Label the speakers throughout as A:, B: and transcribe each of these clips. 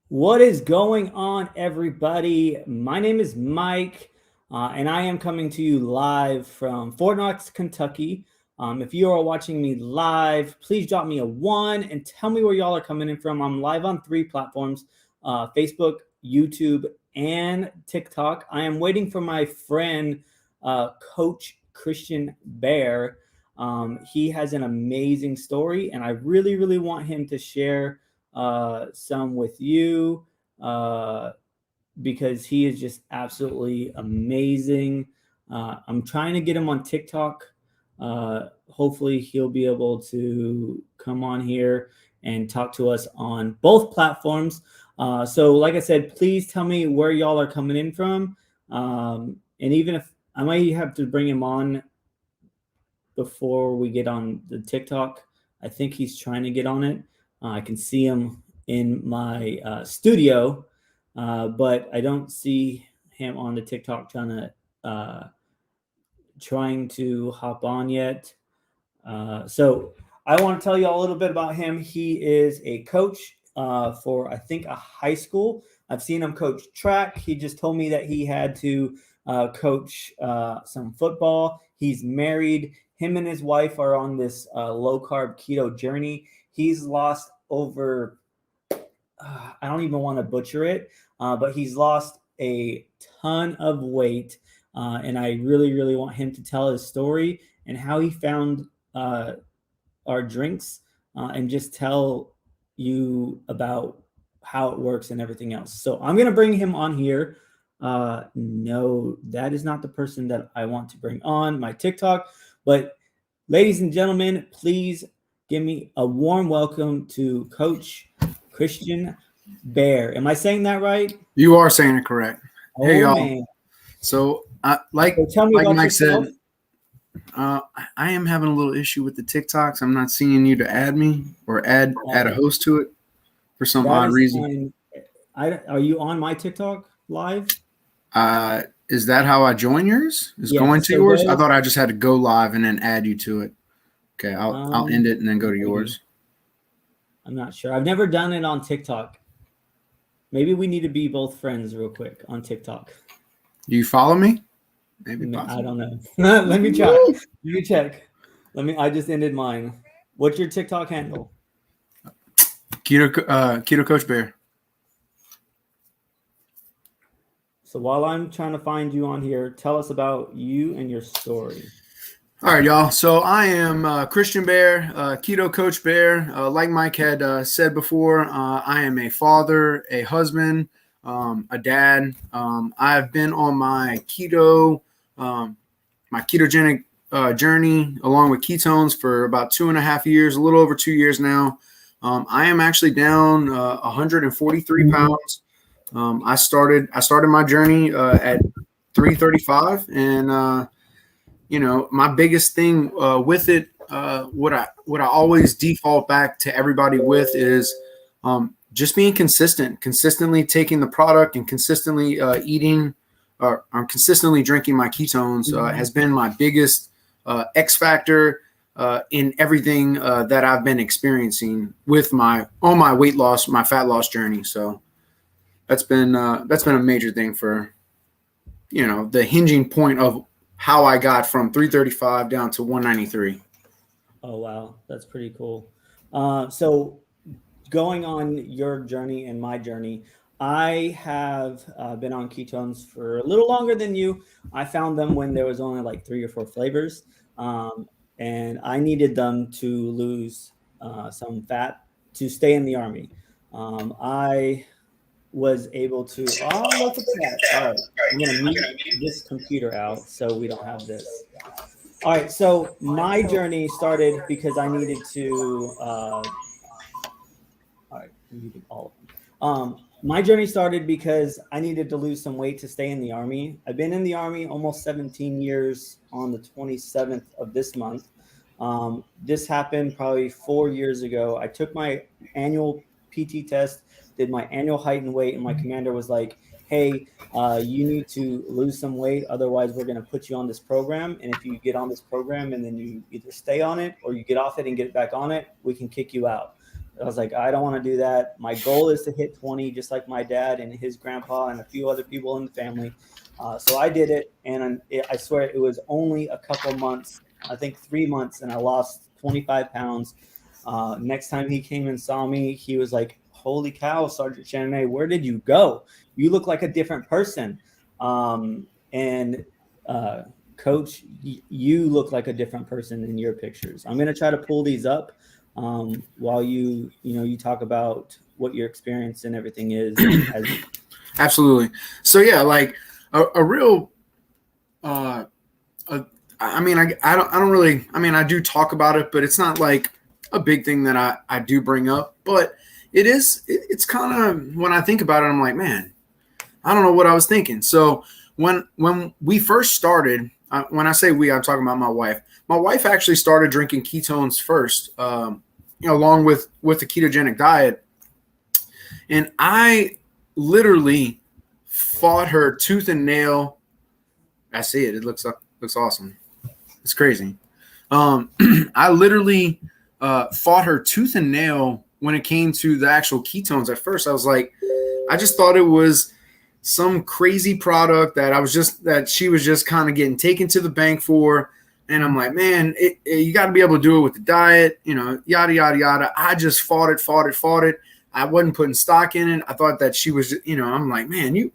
A: What is going on, everybody? My name is Mike, and I am coming to you live from Fort Knox, Kentucky. If you are watching me live, please drop me a one and tell me where y'all are coming in from. I'm live on three platforms: Facebook, YouTube, and TikTok. I am waiting for my friend, Coach Christian Baehr. He has an amazing story, and I really, really want him to share some with you uh, because he is just absolutely amazing. I'm trying to get him on TikTok. Hopefully, he'll be able to come on here and talk to us on both platforms. So, like I said, please tell me where y'all are coming in from. And even if I might have to bring him on before we get on the TikTok. I think he's trying to get on it. I can see him in my studio, but I don't see him on the TikTok trying to hop on yet. So I want to tell you all a little bit about him. He is a coach for, I think, a high school. I've seen him coach track. He just told me that he had to coach some football. He's married. Him and his wife are on this low carb keto journey. He's lost over, I don't even want to butcher it, but he's lost a ton of weight. And I really, really want him to tell his story and how he found our drinks and just tell you about how it works and everything else. So I'm going to bring him on here. No, that is not the person that I want to bring on my TikTok. But ladies and gentlemen, please give me a warm welcome to Coach Christian Baehr. Am I saying that right?
B: You are saying it correct. Hey,
A: Oh,
B: y'all.
A: man.
B: So,
A: So tell me
B: like
A: about
B: Mike
A: yourself.
B: said, I am having a little issue with the TikToks. I'm not seeing you to add me or add a host to it for some
A: That
B: odd
A: is
B: reason.
A: fine. Are you on my TikTok live?
B: Is that how I join yours? Is
A: Yeah.
B: going to
A: So
B: yours? I
A: go.
B: thought I just had to go live and then add you to it. Okay, I'll end it and then go to
A: Maybe.
B: yours.
A: I'm not sure. I've never done it on TikTok. Maybe we need to be both friends real quick on TikTok.
B: Do you follow me? Maybe
A: I
B: possible.
A: don't know. Let me try. Let me check. I just ended mine. What's your TikTok handle?
B: Keto Coach Baehr.
A: So while I'm trying to find you on here, tell us about you and your story.
B: All right, y'all. So I am Christian Baehr, Keto Coach Baehr. Like Mike had said before, I am a father, a husband, a dad. I've been on my ketogenic journey along with ketones for about 2.5 years, a little over 2 years now. I am actually down 143 pounds. I started my journey at 335, and my biggest thing with it, what I always default back to everybody with is just being consistently taking the product and consistently eating or consistently drinking my ketones has been my biggest X factor in everything that I've been experiencing with my weight loss, my fat loss journey. So that's been a major thing for the hinging point of how I got from 335 down to 193.
A: Oh, wow. That's pretty cool. So going on your journey and my journey, I have been on ketones for a little longer than you. I found them when there was only like 3 or 4 flavors, and I needed them to lose some fat to stay in the army. I was able to. Oh, look at that! All right, I'm gonna mute this computer out so we don't have this. All right, so my journey started because I needed to. All right, muted all of them. My journey started because I needed to lose some weight to stay in the Army. I've been in the Army almost 17 years on the 27th of this month. This happened probably 4 years ago. I took my annual PT test, did my annual height and weight, and my commander was like, hey, you need to lose some weight. Otherwise, we're going to put you on this program. And if you get on this program and then you either stay on it or you get off it and get back on it, we can kick you out. I was like, I don't want to do that. My goal is to hit 20, just like my dad and his grandpa and a few other people in the family. So I did it, and I swear it was only a couple months, I think 3 months, and I lost 25 pounds. Next time he came and saw me, he was like, holy cow, Sergeant Chandonnet, where did you go? You look like a different person. And Coach, you look like a different person in your pictures. I'm going to try to pull these up while you talk about what your experience and everything is.
B: Absolutely. So yeah, like a real, I don't really, I do talk about it, but it's not like a big thing that I do bring up, but it's kind of, when I think about it, I'm like, man, I don't know what I was thinking. So when we first started, when I say we, I'm talking about my wife. My wife actually started drinking ketones first, along with the ketogenic diet. And I literally fought her tooth and nail. I see it. It looks awesome. It's crazy. I literally fought her tooth and nail when it came to the actual ketones. At first, I was like, I just thought it was some crazy product that she was just kind of getting taken to the bank for. And I'm like, man, you got to be able to do it with the diet, yada, yada, yada. I just fought it. I wasn't putting stock in it. I thought that she was, I'm like, man,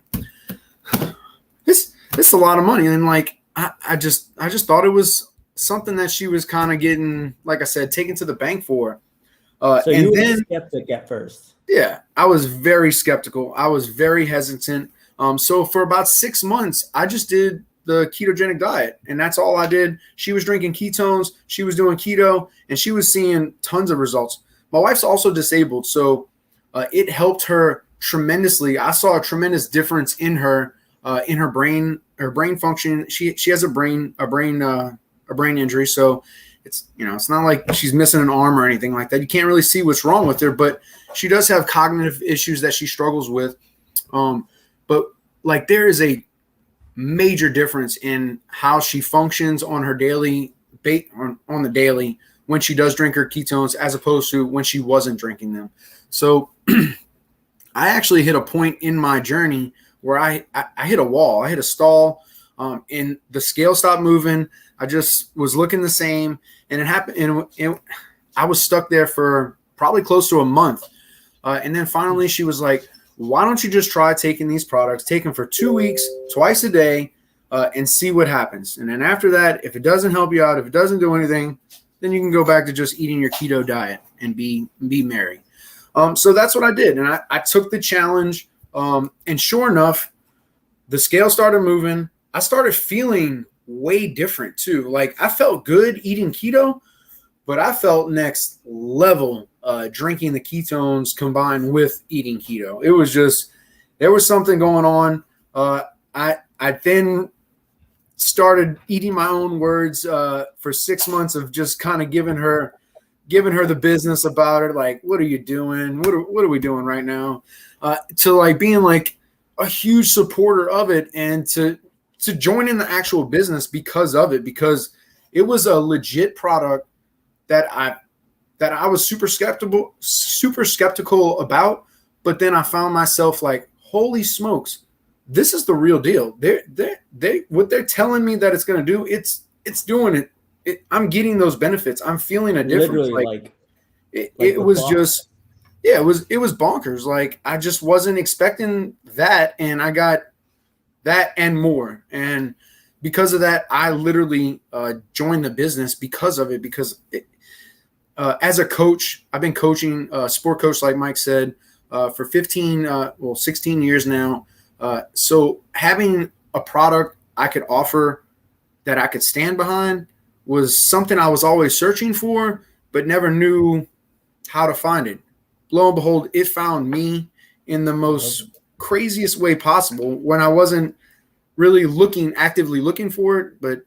B: this is a lot of money. And like, I just thought it was something that she was kind of getting, like I said, taken to the bank for.
A: So you were a skeptic at first.
B: Yeah, I was very skeptical. I was very hesitant. So for about 6 months, I just did the ketogenic diet, and that's all I did. She was drinking ketones, she was doing keto, and she was seeing tons of results. My wife's also disabled, so it helped her tremendously. I saw a tremendous difference in her brain function. She has a brain injury, so it's not like she's missing an arm or anything like that. You can't really see what's wrong with her, but she does have cognitive issues that she struggles with. But like, there is a major difference in how she functions on her daily on the daily when she does drink her ketones as opposed to when she wasn't drinking them. So I actually hit a point in my journey where I hit a wall. I hit a stall, and the scale stopped moving. I just was looking the same, and it happened. And I was stuck there for probably close to a month. And then finally she was like, why don't you just try taking these products, take them for 2 weeks, twice a day, and see what happens. And then after that, if it doesn't help you out, if it doesn't do anything, then you can go back to just eating your keto diet and be merry. So that's what I did. And I took the challenge. And sure enough, the scale started moving. I started feeling way different too. Like, I felt good eating keto, but I felt next level drinking the ketones combined with eating keto. It was just, there was something going on. I then started eating my own words for 6 months of just kind of giving her the business about it. Like, what are you doing? What are we doing right now? To like being like a huge supporter of it, and to join in the actual business because of it, because it was a legit product that I was super skeptical about. But then I found myself like, holy smokes, this is the real deal. They what they're telling me that it's going to do, it's doing it. I'm getting those benefits. I'm feeling a difference.
A: Literally,
B: it was just, yeah, it was bonkers. Like, I just wasn't expecting that, and I got that and more. And because of that, I literally joined the business because of it. Because as a coach, I've been coaching, sport coach, like Mike said, for 16 years now. So having a product I could offer that I could stand behind was something I was always searching for, but never knew how to find it. Lo and behold, it found me in the most craziest way possible when I wasn't really actively looking for it. But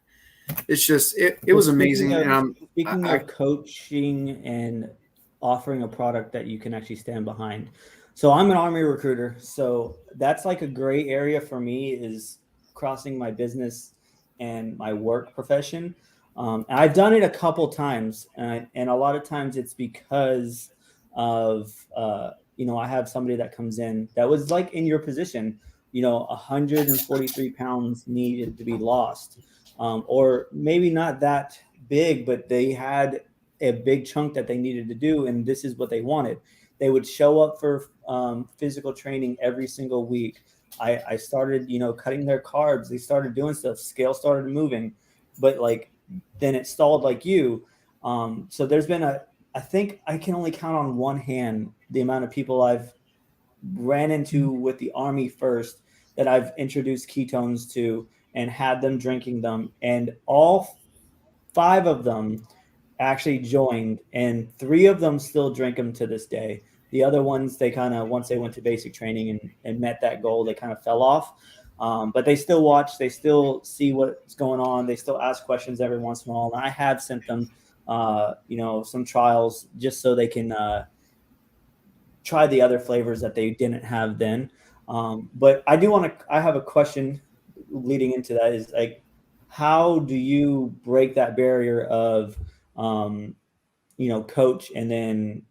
B: it's just, it was amazing.
A: Speaking of coaching and offering a product that you can actually stand behind. So I'm an Army recruiter. So that's like a gray area for me, is crossing my business and my work profession. And I've done it a couple times, and a lot of times it's because of, I have somebody that comes in that was like in your position, 143 pounds needed to be lost, or maybe not that big, but they had a big chunk that they needed to do, and this is what they wanted. They would show up for physical training every single week. I started, cutting their carbs. They started doing stuff. Scale started moving, but like then it stalled like you. So there's been I think I can only count on one hand the amount of people I've ran into with the Army first that I've introduced ketones to and had them drinking them. And all five of them actually joined, and three of them still drink them to this day. The other ones, they kind of, once they went to basic training and met that goal, they kind of fell off. But they still watch, they still see what's going on, they still ask questions every once in a while. And I have sent them, some trials just so they can try the other flavors that they didn't have then. But I have a question leading into that is like, how do you break that barrier of, coach and then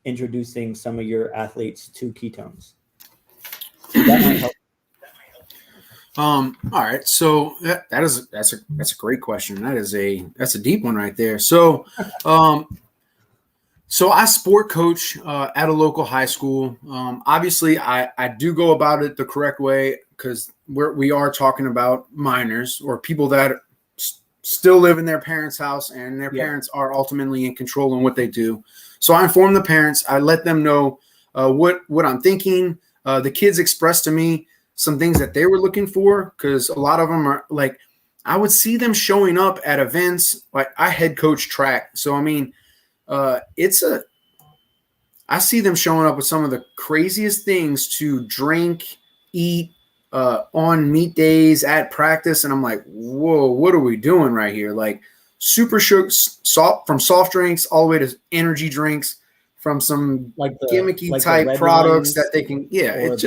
A: introducing some of your athletes to ketones? That might help.
B: All right. So that's a great question. That's a deep one right there. So, so I sport coach at a local high school. Obviously, I do go about it the correct way because we are talking about minors or people that still live in their parents' house and their parents are ultimately in control in what they do. So I inform the parents. I let them know what I'm thinking. The kids express to me some things that they were looking for because a lot of them are like, I would see them showing up at events. Like I head coach track. So, I mean, I see them showing up with some of the craziest things to drink, eat on meet days at practice. And I'm like, whoa, what are we doing right here? Like super sugar, from soft drinks all the way to energy drinks from some
A: Like
B: gimmicky
A: the
B: type
A: red
B: products
A: ones,
B: that they can, it's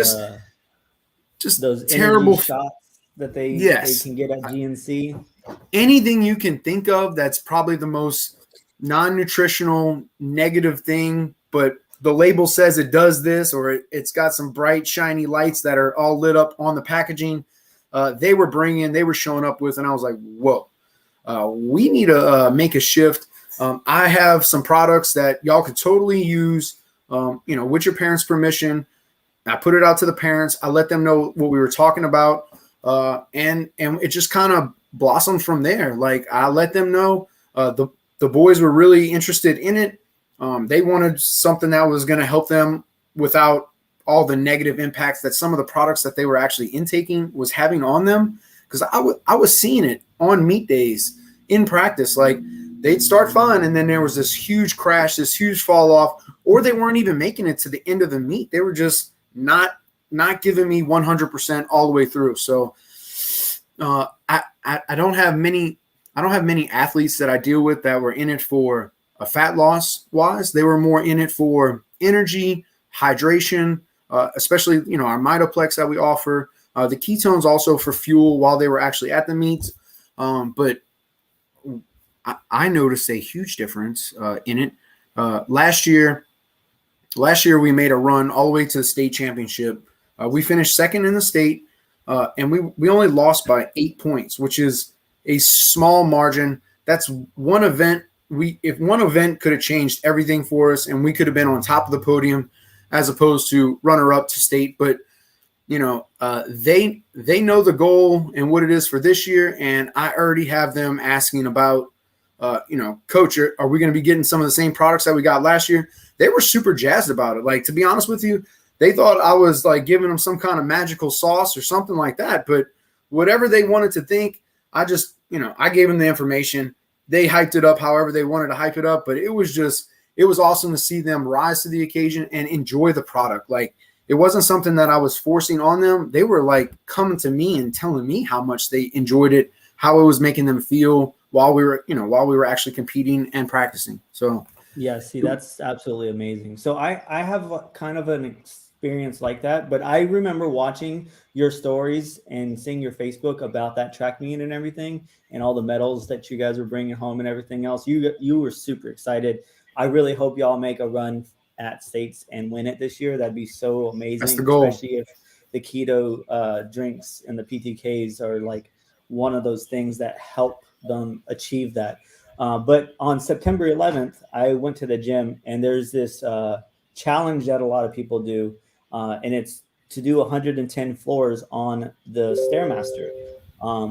B: just
A: those
B: terrible.
A: energy shots that they
B: Yes.
A: can get at GNC.
B: Anything you can think of that's probably the most non-nutritional negative thing, but the label says it does this, or it's got some bright shiny lights that are all lit up on the packaging. They were showing up with, and I was like, whoa, we need to make a shift. I have some products that y'all could totally use, with your parents' permission. I put it out to the parents. I let them know what we were talking about. And it just kind of blossomed from there. Like I let them know the boys were really interested in it. They wanted something that was going to help them without all the negative impacts that some of the products that they were actually intaking was having on them. Because I was seeing it on meet days in practice. Like they'd start fun, and then there was this huge crash, this huge fall off, or they weren't even making it to the end of the meet. They were just not giving me 100% all the way through. So I don't have many athletes that I deal with that were in it for a fat loss wise. They were more in it for energy, hydration, especially, our Mitoplex that we offer, the ketones also for fuel while they were actually at the meets. But I noticed a huge difference in it. Last year we made a run all the way to the state championship. We finished second in the state, and we only lost by 8 points, which is a small margin. That's one event. If one event could have changed everything for us, and we could have been on top of the podium as opposed to runner up to state. But they know the goal and what it is for this year, and I already have them asking about, coach, are we going to be getting some of the same products that we got last year? They were super jazzed about it. Like, to be honest with you, they thought I was like giving them some kind of magical sauce or something like that. But whatever they wanted to think, I just, I gave them the information. They hyped it up however they wanted to hype it up. But it was awesome to see them rise to the occasion and enjoy the product. Like, it wasn't something that I was forcing on them. They were like coming to me and telling me how much they enjoyed it, how it was making them feel while we were actually competing and practicing. So
A: yeah, see, that's absolutely amazing. So I have kind of an experience like that, but I remember watching your stories and seeing your Facebook about that track meet and everything, and all the medals that you guys were bringing home and everything else. You were super excited. I really hope y'all make a run at states and win it this year. That'd be so
B: That's the
A: amazing,
B: goal.
A: especially if the keto drinks and the PTKs are like one of those things that help them achieve that. But on September 11th, I went to the gym, and there's this challenge that a lot of people do, and it's to do 110 floors on the Stairmaster,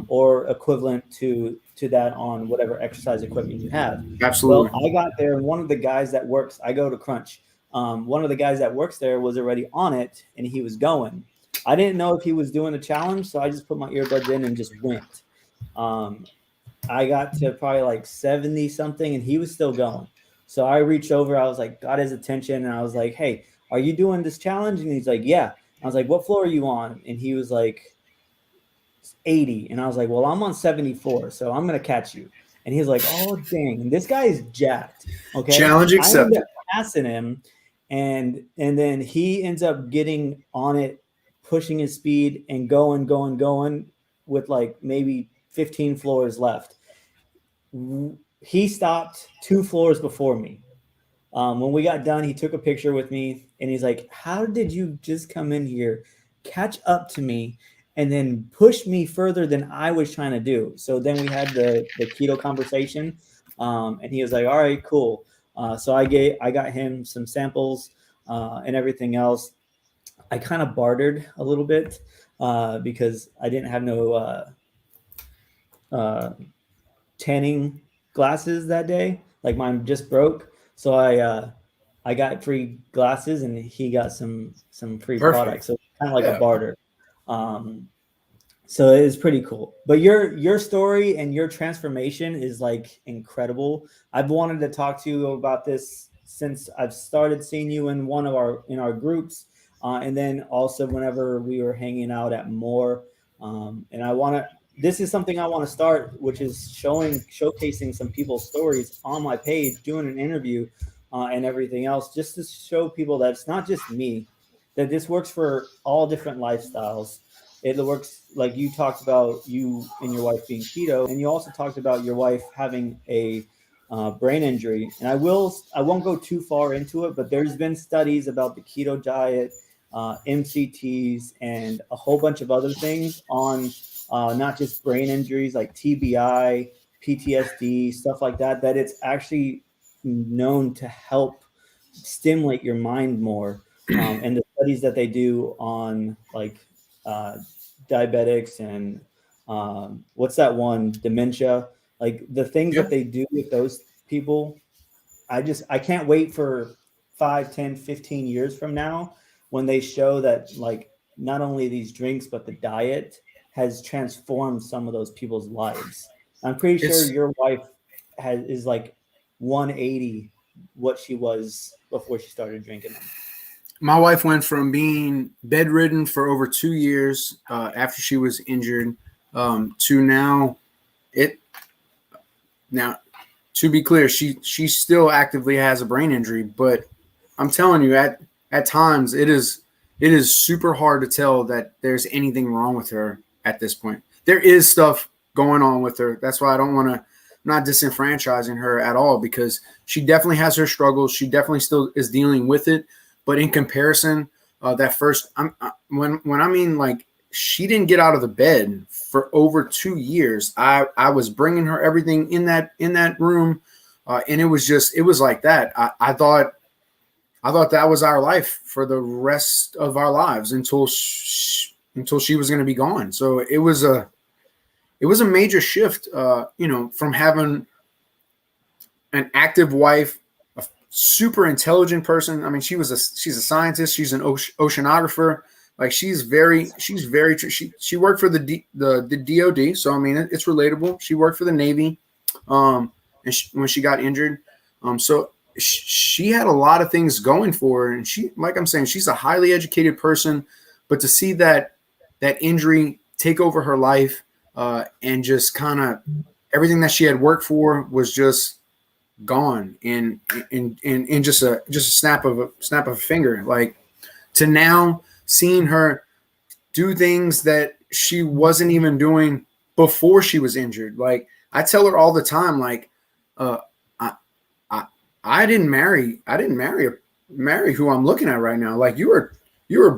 A: or equivalent to that on whatever exercise equipment you have. Well,
B: Absolutely.
A: I got there, and one of the guys that works, I go to Crunch. One of the guys that works there was already on it, and he was going. I didn't know if he was doing the challenge, so I just put my earbuds in and just went. Um, I got to probably like 70 something, and he was still going. So I reached over, I was like, got his attention, and I was like, hey, are you doing this challenge? And he's like, yeah. I was like, what floor are you on? And he was like, 80. And I was like, well, I'm on 74, so I'm going to catch you. And he's like, oh, dang. And this guy is jacked. Okay.
B: Challenge
A: I ended up
B: accepted.
A: passing him. And then he ends up getting on it, pushing his speed and going with like maybe 15 floors left. He stopped 2 floors before me. When we got done, he took a picture with me, and he's like, how did you just come in here, catch up to me, and then push me further than I was trying to do? So then we had the keto conversation, and he was like, all right, cool. So I got him some samples and everything else. I kind of bartered a little bit because I didn't have no uh, tanning glasses that day. Like mine just broke, so I got free glasses, and he got some free
B: Perfect.
A: products. So kind of like a
B: Yeah.
A: barter. Um, so it is pretty cool. But your story and your transformation is like incredible. I've wanted to talk to you about this since I've started seeing you in one of our groups, and then also whenever we were hanging out at More. And I want to. This is something I want to start, which is showcasing some people's stories on my page, doing an interview, and everything else, just to show people that it's not just me, that this works for all different lifestyles. It works, like you talked about you and your wife being keto, and you also talked about your wife having a brain injury. And I won't go too far into it, but there's been studies about the keto diet, MCTs, and a whole bunch of other things on not just brain injuries like TBI, PTSD, stuff like that. That it's actually known to help stimulate your mind more. And the studies that they do on like uh, diabetics and what's that one, dementia, like the things
B: Yeah.
A: that they do with those people, I can't wait for 5, 10, 15 years from now when they show that like not only these drinks but the diet has transformed some of those people's lives. I'm pretty sure
B: It's
A: your wife is like 180 what she was before she started drinking them.
B: My wife went from being bedridden for over 2 years after she was injured to it now. To be clear, she still actively has a brain injury, but I'm telling you, at times it is super hard to tell that there's anything wrong with her at this point. There is stuff going on with her. That's why I don't want to, not disenfranchising her at all, because she definitely has her struggles. She definitely still is dealing with it. But in comparison, that first, when I mean like she didn't get out of the bed for over 2 years. I was bringing her everything in that room, and it was like that. I thought that was our life for the rest of our lives until she was going to be gone. So it was a major shift, from having an active wife, a super intelligent person. I mean, she's a scientist. She's an oceanographer. Like she's very she worked for the DOD. So I mean, it's relatable. She worked for the Navy, and when she got injured, so she had a lot of things going for her, and like I'm saying, she's a highly educated person. But to see that injury take over her life, and just kind of everything that she had worked for was just gone in just a snap of a finger. Like, to now seeing her do things that she wasn't even doing before she was injured. Like, I tell her all the time, like, I didn't marry marry who I'm looking at right now. Like you are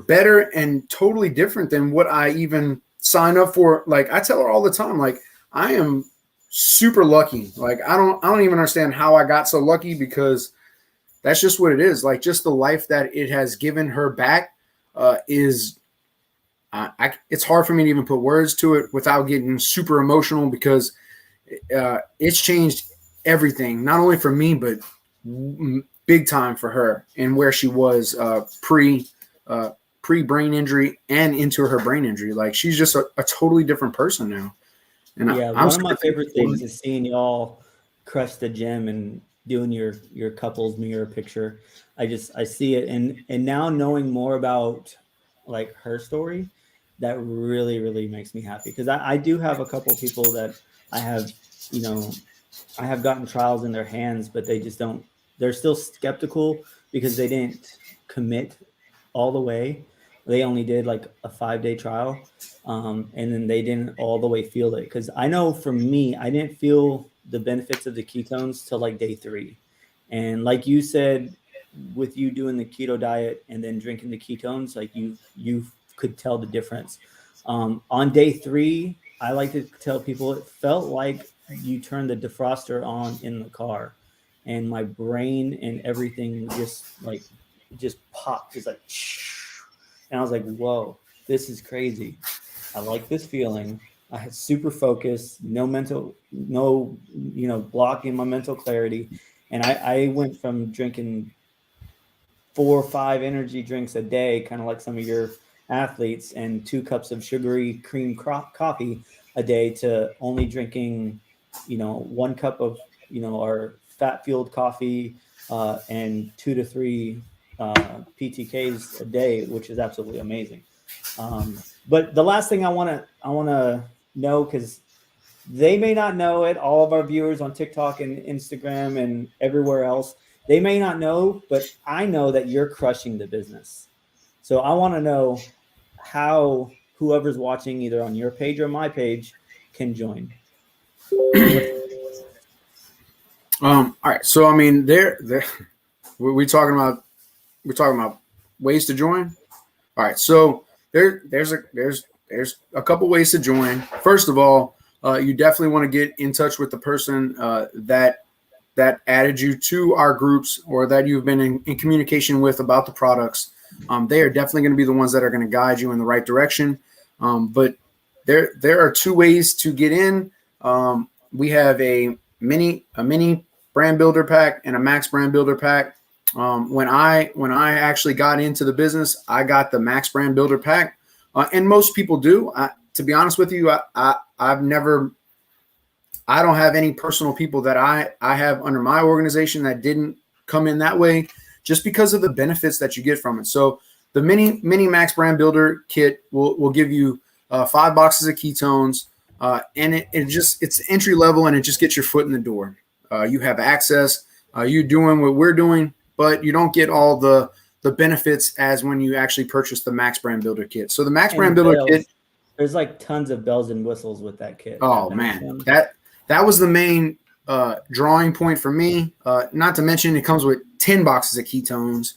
B: better and totally different than what I even signed up for. Like I tell her all the time, like I am super lucky. Like I don't even understand how I got so lucky, because that's just what it is. Like just the life that it has given her back is it's hard for me to even put words to it without getting super emotional, because it's changed everything, not only for me, but big time for her, and where she was pre brain injury and into her brain injury. Like she's just a totally different person now. And
A: Yeah,
B: I'm
A: one of my
B: super
A: favorite
B: thankful.
A: things is seeing y'all crush the gym and doing your couples mirror picture. I see it, and now knowing more about like her story, that really makes me happy, because I do have a couple people that I have, you know, I have gotten trials in their hands, but they just don't. They're still skeptical because they didn't commit all the way. They only did like a 5 day trial, and then they didn't all the way feel it. Because I know for me, I didn't feel the benefits of the ketones till like day 3, and like you said, with you doing the keto diet and then drinking the ketones, like you could tell the difference. On day 3, I like to tell people it felt like you turned the defroster on in the car, and my brain and everything just popped, just like, and I was like, whoa, this is crazy. I like this feeling. I had super focus, no blocking my mental clarity, and I went from drinking 4 or 5 energy drinks a day, kind of like some of your athletes, and 2 cups of sugary cream coffee a day, to only drinking, 1 cup of, our fat fueled coffee, and 2 to 3 PTKs a day, which is absolutely amazing. But the last thing I want to know, because they may not know it, all of our viewers on TikTok and Instagram and everywhere else, they may not know, but I know that you're crushing the business. So I want to know how whoever's watching either on your page or my page can join. What's
B: All right. So I mean, there we we're talking about ways to join. All right. So there's a couple ways to join. First of all, you definitely want to get in touch with the person that added you to our groups, or that you've been in communication with about the products. They are definitely going to be the ones that are going to guide you in the right direction. But there are 2 ways to get in. We have a mini brand builder pack and a max brand builder pack. When I actually got into the business, I got the max brand builder pack, and most people do. To be honest with you, I don't have any personal people that I have under my organization that didn't come in that way, just because of the benefits that you get from it. So the mini max brand builder kit will give you 5 boxes of ketones, and it's entry level, and it just gets your foot in the door. You have access. You doing what we're doing, but you don't get all the benefits as when you actually purchase the max brand builder kit. So the max
A: and
B: brand
A: the
B: builder kit.
A: bells? There's like tons of bells and whistles with that kit. That
B: Oh
A: max
B: man,
A: one.
B: that was the main drawing point for me. Not to mention, it comes with 10 boxes of ketones,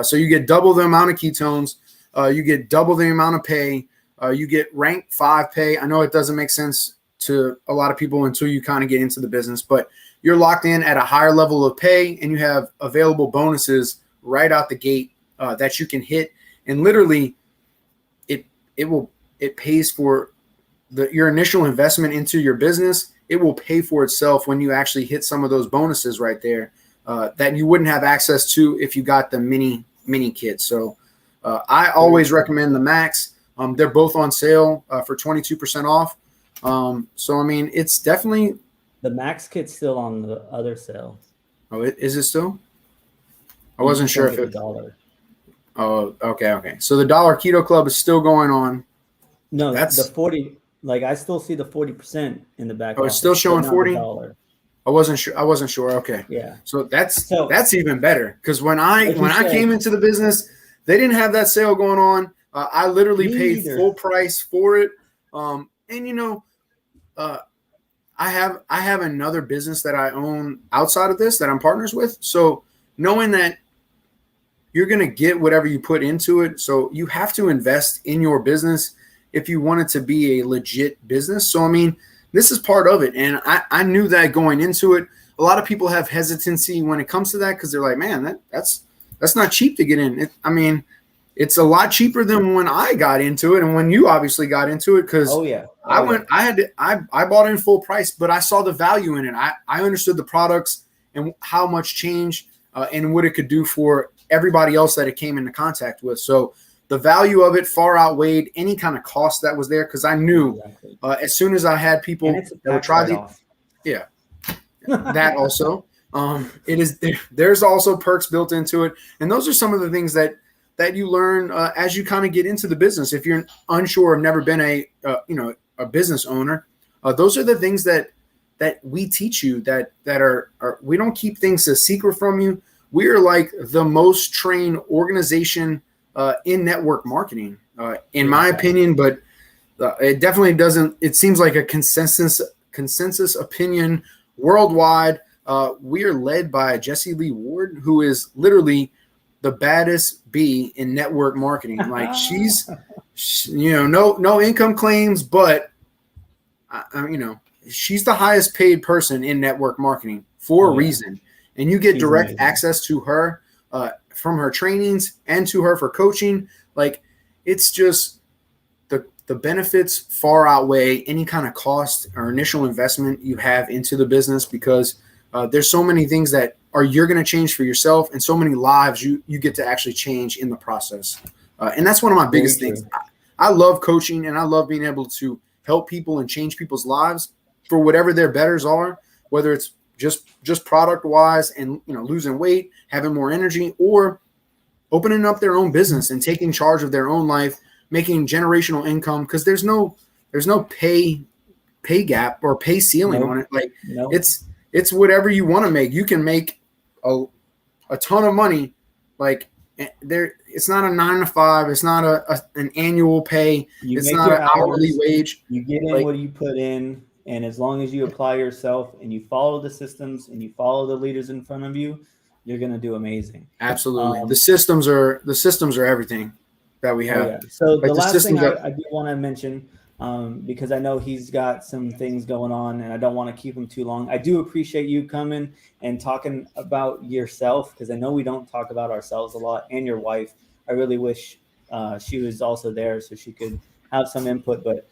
B: so you get double the amount of ketones. You get double the amount of pay. You get rank 5 pay. I know it doesn't make sense to a lot of people until you kind of get into the business, but you're locked in at a higher level of pay, and you have available bonuses right out the gate that you can hit, and literally it pays for your initial investment into your business. It will pay for itself when you actually hit some of those bonuses right there that you wouldn't have access to if you got the mini kit. So I
A: Very
B: always
A: cool.
B: recommend the max. They're both on sale for 22% off. So I mean, it's definitely.
A: The max kit's still on the other sale.
B: Oh, is it still? I
A: You
B: wasn't
A: just
B: sure
A: don't
B: if
A: get the
B: it.
A: dollar.
B: Oh, okay. So the Dollar Keto Club is still going on.
A: No, the
B: That's
A: 40, like I still see the 40% in the back
B: it's still
A: office, but
B: showing
A: not the
B: 40.
A: dollar.
B: I wasn't sure. I wasn't sure. Okay,
A: Yeah.
B: so
A: So,
B: that's even better, because when I
A: like you
B: came
A: said,
B: into the business, they didn't have that sale going on. I literally
A: me
B: paid
A: either.
B: full price for it. And uh, I have another business that I own outside of this that I'm partners with. So knowing that you're going to get whatever you put into it. So you have to invest in your business if you want it to be a legit business. So, I mean, this is part of it. And I knew that going into it. A lot of people have hesitancy when it comes to that because they're like, man, that's not cheap to get in. I mean, it's a lot cheaper than when I got into it and when you obviously got into it because I bought in full price, but I saw the value in it. I understood the products and how much change and what it could do for everybody else that it came into contact with. So the value of it far outweighed any kind of cost that was there because I knew as soon as I had people that would try that also. There's also perks built into it, and those are some of the things that you learn as you kind of get into the business. If you're unsure, have never been a business owner, those are the things that we teach you that are we don't keep things a secret from you. We are like the most trained organization in network marketing, in my opinion, but it definitely doesn't. It seems like a consensus opinion worldwide. We are led by Jessie Lee Ward, who is literally the baddest bee in network marketing. Like she's no income claims, but she's the highest paid person in network marketing for a reason. And you get direct access to her from her trainings and to her for coaching. Like it's just the benefits far outweigh any kind of cost or initial investment you have into the business because there's so many things that you're going to change for yourself and so many lives you get to actually change in the process. And that's one of my biggest things. I love coaching and I love being able to help people and change people's lives for whatever their betters are, whether it's just product wise and losing weight, having more energy, or opening up their own business and taking charge of their own life, making generational income because there's no pay gap or pay ceiling on it. Like it's whatever you want to make. You can make a ton of money. Like it's not a 9 to 5. It's not an annual pay. It's not an hourly wage.
A: You get in what you put in. And as long as you apply yourself and you follow the systems and you follow the leaders in front of you, you're going to do amazing.
B: Absolutely. The systems are everything that we have.
A: Yeah. So the last thing I do want to mention, because I know he's got some things going on and I don't want to keep him too long. I do appreciate you coming and talking about yourself because I know we don't talk about ourselves a lot, and your wife. I really wish she was also there so she could have some input, but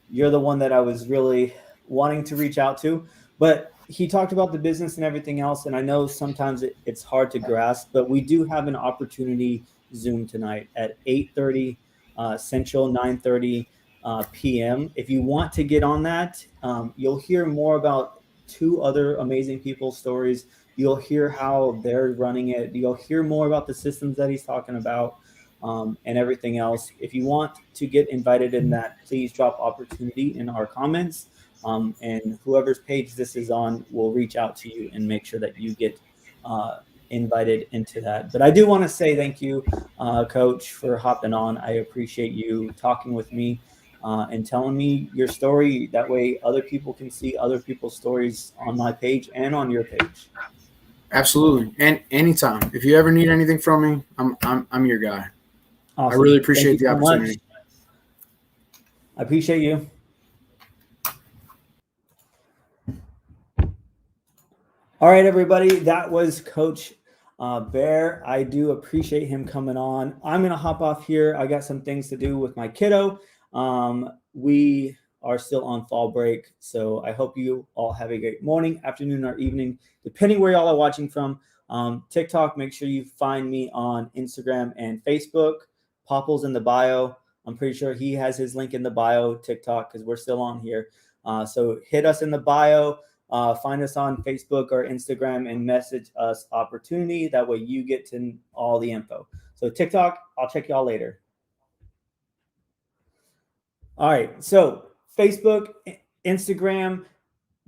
A: you're the one that I was really wanting to reach out to. But he talked about the business and everything else, and I know sometimes it's hard to grasp, but we do have an opportunity Zoom tonight at 8:30 Central, 9:30 p.m. If you want to get on that, you'll hear more about 2 other amazing people's stories. You'll hear how they're running it. You'll hear more about the systems that he's talking about. And everything else. If you want to get invited in that, please drop opportunity in our comments. And whoever's page this is on will reach out to you and make sure that you get invited into that. But I do want to say thank you, Coach, for hopping on. I appreciate you talking with me and telling me your story. That way other people can see other people's stories on my page and on your page.
B: Absolutely. And anytime. If you ever need anything from me, I'm your guy. Awesome. I really appreciate the opportunity.
A: I appreciate you. All right, everybody. That was Coach Baehr. I do appreciate him coming on. I'm going to hop off here. I got some things to do with my kiddo. We are still on fall break, so I hope you all have a great morning, afternoon, or evening, depending where y'all are watching from. TikTok, make sure you find me on Instagram and Facebook. Popple's in the bio. I'm pretty sure he has his link in the bio, TikTok, because we're still on here. So hit us in the bio, find us on Facebook or Instagram, and message us opportunity. That way you get to all the info. So TikTok, I'll check y'all later. All right. So Facebook, Instagram,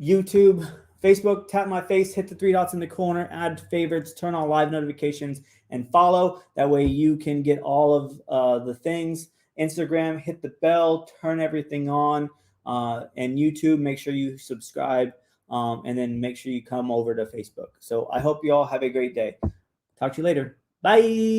A: YouTube. Facebook, tap my face, hit the 3 dots in the corner, add favorites, turn on live notifications, and follow. That way you can get all of the things. Instagram, hit the bell, turn everything on. And YouTube, make sure you subscribe. And then make sure you come over to Facebook. So I hope you all have a great day. Talk to you later. Bye.